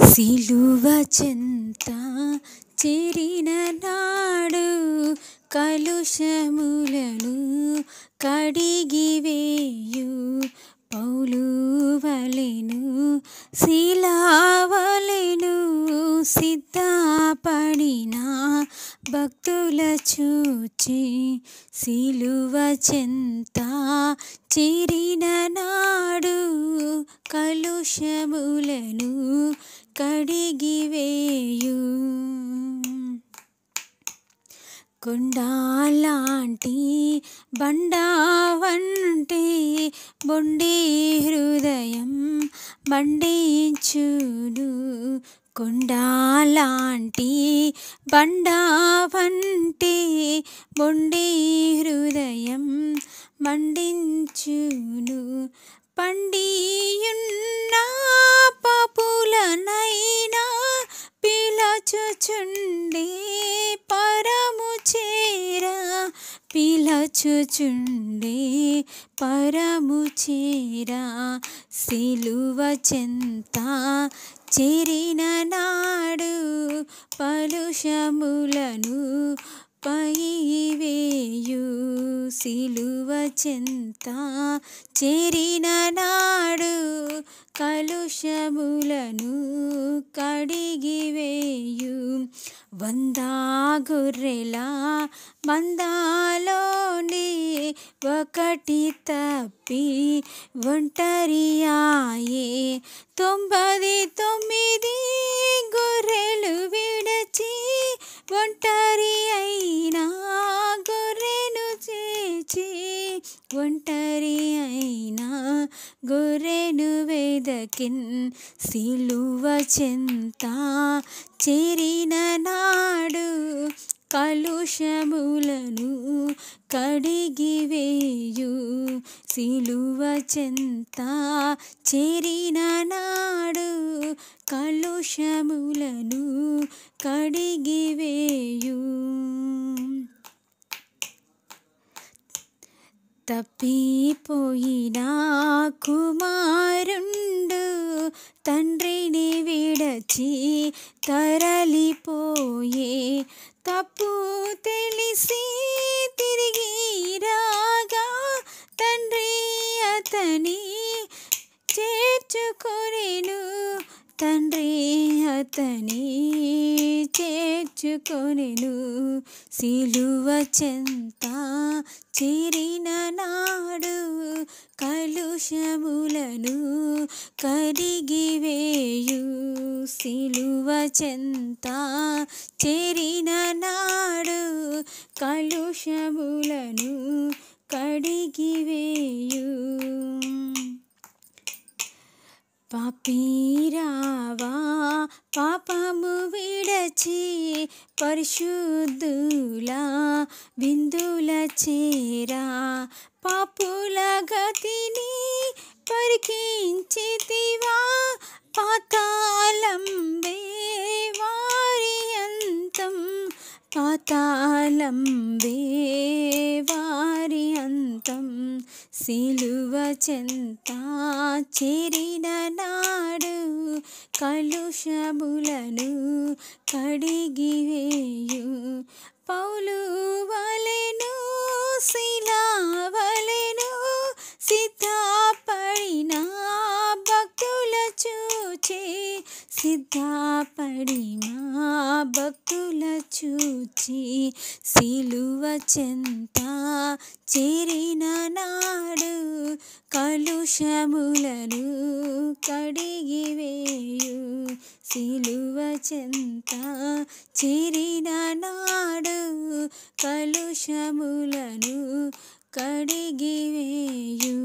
సిలువ చెంత చేరిన నాడు కలుషములను కడిగివేయు పౌలు వలెను శిలావలెను సిద్ధపడిన భక్తుల చూచి సిలువ చెంత చేరిన నాడు కలుషములను కడిగివేయు కొండలాంటి బండవంటే బొండి హృదయం మండించును కొండలాంటి బండవంటే బొండి హృదయం మండించును పండియున్న పాపులనైనా పిలచుచుండే పరము చేరా పిలచుచుండే పరము చేరా సిలువ చెంత చేరిన నాడు పలుషములను పైవేయు సిలువ చెంత చేరిన నాడు కలుషములను కడిగివేయు 100 గొర్రెల మందలోని ఒకటి తప్పి ఒంటరియాయే 99 గొర్రెలు విడచి ఒంటరి అయినా గొర్రెను చేర్చి ఒంటరి అయినా గొర్రెను వెదకిన్ సిలువ చెంత చేరిన నాడు కలుషములను కడిగివేయు సిలువ చెంత చేరిన నాడు కలుషములను కడిగివేయు తప్పిపోయిన కుమారుండు తండ్రిని విడచి తరలిపోయే తప్పు తెలిసి తిరిగి రాగా తండ్రి అతని చేర్చుకొనెను తండ్రి అతని చేర్చుకొనెను సిలువ చెంత చేరిన నాడు కలుషములను కడిగివేయు సిలువ చెంత చేరిన నాడు కలుషములను కడిగివేయు పాపీరావా పాపము విడచి పరిశుద్ధుల బిందుల చేరా పాపుల గతిని పరికించితివా పాతాళంబే వారి అంతం పాతాళంబే వారి అంతం సిలువ చెంత చేరిన నాడు కలుషములను కడిగివేయు పౌలు వలెను శిలావలెను సిద్ధపడిన భక్తుల చూచి సిద్ధపడిన భక్తుల చూచి సిలువ చెంత చేరిన నాడు కలుషములను కడిగివేయు సిలువ చెంత చేరిన నాడు కలుషములను కడిగివేయు.